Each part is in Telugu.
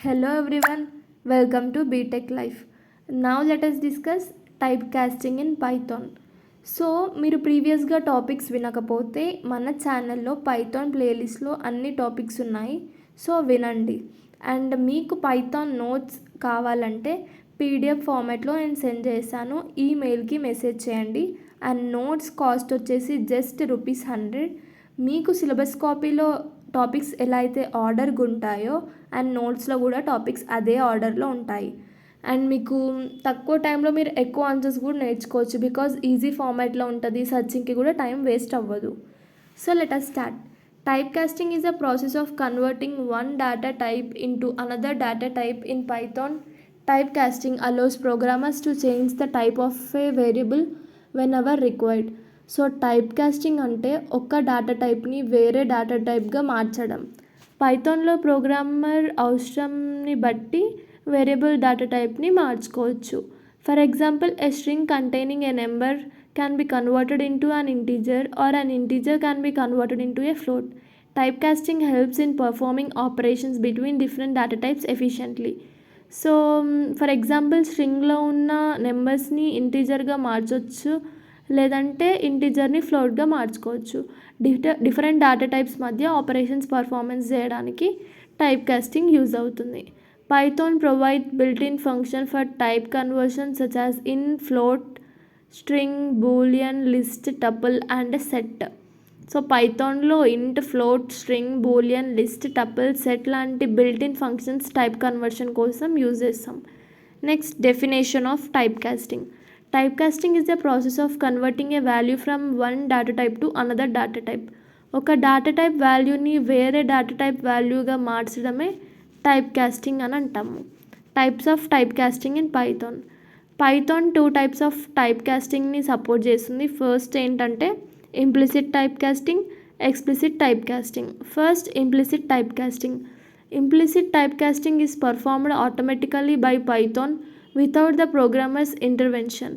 Hello everyone, welcome to BTech Life. Now let us discuss typecasting in Python. So మీరు ప్రీవియస్గా టాపిక్స్ వినకపోతే మన ఛానల్లో పైథాన్ ప్లేలిస్ట్లో అన్ని టాపిక్స్ ఉన్నాయి, సో వినండి. అండ్ మీకు పైథాన్ నోట్స్ కావాలంటే పీడిఎఫ్ ఫార్మాట్లో నేను సెండ్ చేశాను, ఈమెయిల్కి మెసేజ్ చేయండి. అండ్ నోట్స్ కాస్ట్ వచ్చేసి జస్ట్ ₹100. మీకు సిలబస్ కాపీలో టాపిక్స్ ఎలా అయితే ఆర్డర్గా ఉంటాయో అండ్ నోట్స్లో కూడా టాపిక్స్ అదే ఆర్డర్లో ఉంటాయి. అండ్ మీకు తక్కువ టైంలో మీరు ఎక్కువ ఆన్సర్స్ కూడా నేర్చుకోవచ్చు, బికాజ్ ఈజీ ఫార్మాట్లో ఉంటుంది, సర్చింగ్కి కూడా టైం వేస్ట్ అవ్వదు. So let us start. Typecasting is a process of converting one data type into another data type in Python. Typecasting allows programmers to change the type of a variable whenever required. So typecasting అంటే ఒక్క డేటా టైప్ని వేరే డేటా టైప్గా మార్చడం. పైథాన్లో ప్రోగ్రామర్ అవసరంని బట్టి వేరియబుల్ డేటా టైప్ని మార్చుకోవచ్చు. For example, a string containing A number can be converted into an integer, or an integer can be converted into a float. Typecasting helps in performing operations between different data types efficiently. So for example, స్ట్రింగ్లో ఉన్న నెంబర్స్ని ఇంటీజర్గా మార్చవచ్చు, లేదంటే ఇంటీజర్ని ఫ్లోట్గా మార్చుకోవచ్చు. డిఫరెంట్ డేటా టైప్స్ మధ్య ఆపరేషన్స్ పర్ఫార్మెన్స్ చేయడానికి టైప్ కాస్టింగ్ యూజ్ అవుతుంది. Python provide built-in function for type conversion such as int, float, string, boolean, list, tuple and set. So పైథాన్లో int, float, string, boolean, list, tuple, set లాంటి బిల్ట్-ఇన్ ఫంక్షన్స్ టైప్ కన్వర్షన్ కోసం యూజ్ చేస్తాం. Next, definition of type casting. Typecasting is the process of converting a value from one data type to another data type. ఒక డేటా టైప్ వాల్యూని వేరే డేటా టైప్ వాల్యూగా మార్చడమే టైప్ కాస్టింగ్ అని అంటాము. Types of type casting in Python. Python 2 types of type కాస్టింగ్ని సపోర్ట్ చేస్తుంది. ఫస్ట్ ఏంటంటే implicit type casting, explicit type casting. First, implicit type casting. Implicit type casting is performed automatically by Python without the programmer's intervention.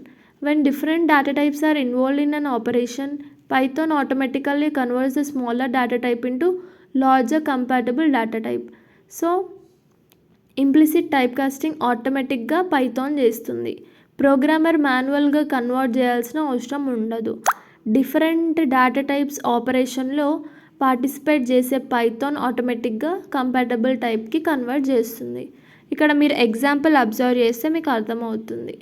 When different data types are involved in an operation, Python automatically converts the smaller data type into larger compatible data type. So implicit type casting ఆటోమేటిక్గా పైథాన్ చేస్తుంది. ప్రోగ్రామర్ మాన్యువల్గా కన్వర్ట్ చేయాల్సిన అవసరం ఉండదు. డిఫరెంట్ డేటా టైప్స్ ఆపరేషన్లో పార్టిసిపేట్ చేసే పైథాన్ ఆటోమేటిక్గా కంపాటబుల్ టైప్కి కన్వర్ట్ చేస్తుంది. ఇక్కడ మీరు ఎగ్జాంపుల్ అబ్జర్వ్ చేస్తే మీకు అర్థమవుతుంది.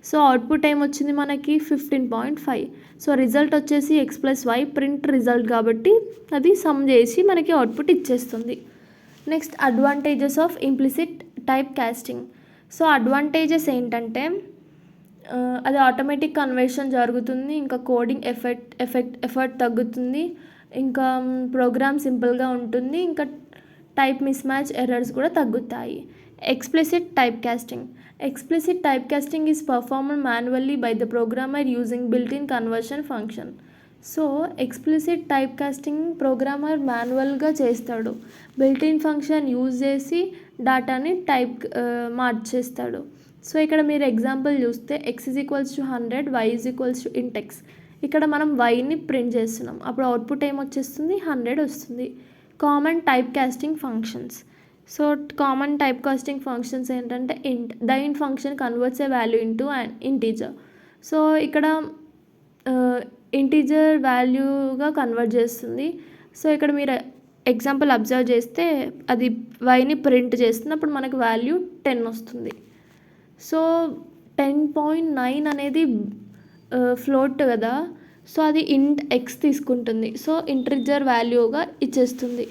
సో అవుట్పుట్ ఏమొచ్చింది మనకి 15.5. సో రిజల్ట్ వచ్చేసి x+y ప్రింట్ రిజల్ట్ కాబట్టి అది సమ్ చేసి మనకి అవుట్పుట్ ఇచ్చేస్తుంది. Next, advantages of implicit type casting. So advantages ఏంటంటే అది ఆటోమేటిక్ కన్వర్షన్ జరుగుతుంది, ఇంకా కోడింగ్ ఎఫర్ట్ తగ్గుతుంది, ఇంకా ప్రోగ్రామ్ సింపుల్గా ఉంటుంది, ఇంకా టైప్ మిస్ మ్యాచ్ ఎర్రర్స్ కూడా తగ్గుతాయి. Explicit typecasting. Explicit typecasting is performed manually by the programmer using built-in conversion function. So explicit type casting programmer మాన్యువల్గా చేస్తాడు, బిల్ట్-ఇన్ ఫంక్షన్ యూజ్ చేసి డేటాని టైప్ మార్చేస్తాడు. సో ఇక్కడ మీరు ఎగ్జాంపుల్ చూస్తే x=100, y=int x. ఇక్కడ మనం yని ప్రింట్ చేస్తున్నాం, అప్పుడు అవుట్పుట్ ఏమొచ్చేస్తుంది, 100 వస్తుంది. Common type casting functions. So common type casting functions ఏంటంటే int. The int function converts a value into and integer. సో ఇక్కడ ఇంటీజర్ వాల్యూగా కన్వర్ట్ చేస్తుంది. సో ఇక్కడ మీరు ఎగ్జాంపుల్ అబ్జర్వ్ చేస్తే అది వైని ప్రింట్ చేస్తుంది, అప్పుడు మనకు వాల్యూ 10 వస్తుంది. సో 10.9 అనేది ఫ్లోట్ కదా, సో అది ఇంట్ ఎక్స్ తీసుకుంటుంది, సో ఇంటీజర్ వాల్యూగా ఇచ్చేస్తుంది.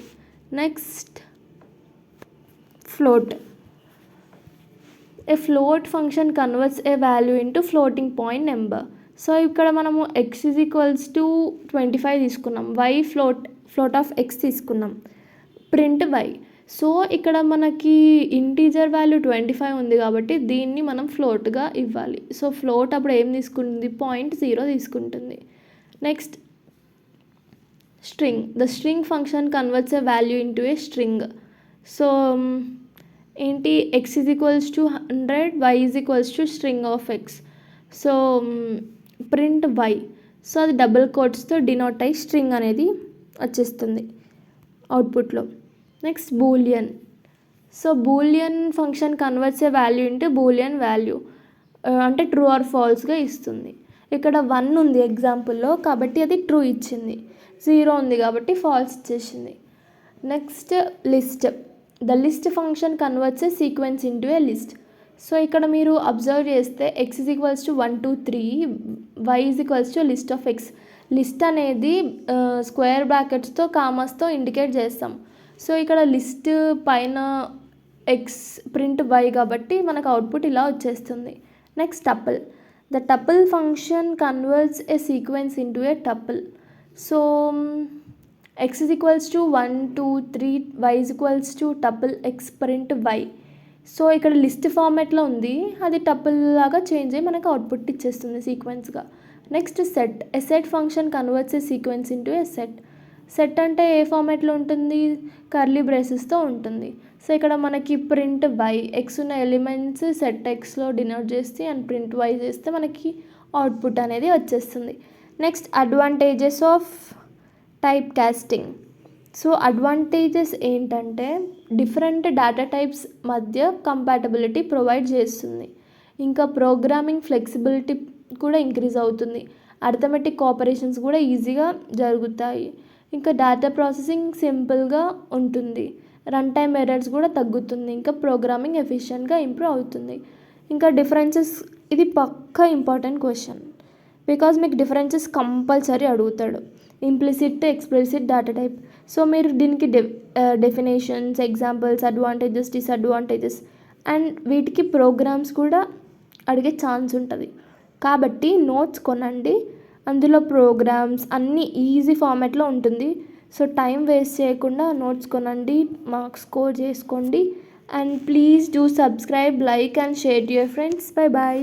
Next, float. A float function converts a value into floating point number. So ఇక్కడ మనము x=25 తీసుకున్నాం, y ఫ్లోట్ ఆఫ్ x తీసుకున్నాం, ప్రింట్ y. సో ఇక్కడ మనకి ఇంటీజర్ వాల్యూ 25 ఉంది కాబట్టి దీన్ని మనం ఫ్లోట్గా ఇవ్వాలి. సో ఫ్లోట్ అప్పుడు ఏం తీసుకుంటుంది, 0.0 తీసుకుంటుంది. Next, string. The string function converts a value into a string. So ఏంటి, x=100, y=string of x. So print y. So అది డబుల్ కోట్స్తో డినోట్ అయ్యి స్ట్రింగ్ అనేది వచ్చేస్తుంది అవుట్పుట్లో. Next, boolean. So boolean function converts a value into boolean value, అంటే ట్రూ ఆర్ ఫాల్స్గా ఇస్తుంది. ఇక్కడ 1 ఉంది ఎగ్జాంపుల్లో కాబట్టి అది ట్రూ ఇచ్చింది, 0 ఉంది కాబట్టి ఫాల్స్ ఇచ్చేసింది. Next list. The list function converts a sequence into A list. So ఇక్కడ మీరు అబ్జర్వ్ చేస్తే x is equals to 1 2 3, y is equals to list of x. List అనేది స్క్వేర్ బ్రాకెట్స్తో కామర్స్తో ఇండికేట్ చేస్తాం. సో ఇక్కడ లిస్ట్ పైన ఎక్స్ ప్రింట్ y కాబట్టి మనకు అవుట్పుట్ ఇలా వచ్చేస్తుంది. Next tuple. The tuple function converts a sequence into A tuple. So x is equals to 1 2 3, y is equals to tuple x print y. So ఇక్కడ లిస్ట్ ఫార్మాట్లో ఉంది, అది టపుల్ లాగా చేంజ్ అయ్యి మనకు అవుట్పుట్ ఇచ్చేస్తుంది సీక్వెన్స్గా. Next set. A set function converts a sequence into a set. Set అంటే ఏ ఫార్మాట్లో ఉంటుంది, కర్లీ బ్రేసెస్తో ఉంటుంది. సో ఇక్కడ మనకి ప్రింట్ y, ఎక్స్ ఉన్న ఎలిమెంట్స్ సెట్ ఎక్స్లో డినోట్ చేస్తే అండ్ ప్రింట్ y చేస్తే మనకి అవుట్పుట్ అనేది వచ్చేస్తుంది. Next advantages of type casting. So advantages ఏంటంటే డిఫరెంట్ డేటా టైప్స్ మధ్య కంపాటబిలిటీ ప్రొవైడ్ చేస్తుంది. ఇంకా ప్రోగ్రామింగ్ ఫ్లెక్సిబిలిటీ కూడా ఇంక్రీజ్ అవుతుంది. అర్థమెటిక్ ఆపరేషన్స్ కూడా ఈజీగా జరుగుతాయి. ఇంకా డేటా ప్రాసెసింగ్ సింపుల్గా ఉంటుంది. రన్ టైమ్ ఎర్రర్స్ కూడా తగ్గుతుంది. ఇంకా ప్రోగ్రామింగ్ ఎఫిషియెంట్గా ఇంప్రూవ్ అవుతుంది. ఇంకా డిఫరెన్సెస్, ఇది పక్కా ఇంపార్టెంట్ క్వశ్చన్ బికాజ్ మీకు డిఫరెన్సెస్ కంపల్సరీ అడుగుతాడు. Implicit explicit data type. So మీరు దీనికి definitions, examples, advantages, disadvantages and వీటికి ప్రోగ్రామ్స్ కూడా అడిగే ఛాన్స్ ఉంటుంది. కాబట్టి నోట్స్ కొనండి, అందులో ప్రోగ్రామ్స్ అన్నీ ఈజీ ఫార్మాట్లో ఉంటుంది. సో టైం వేస్ట్ చేయకుండా నోట్స్ కొనండి, మార్క్స్ స్కోర్ చేసుకోండి. And please do subscribe, like and share to your friends. Bye bye.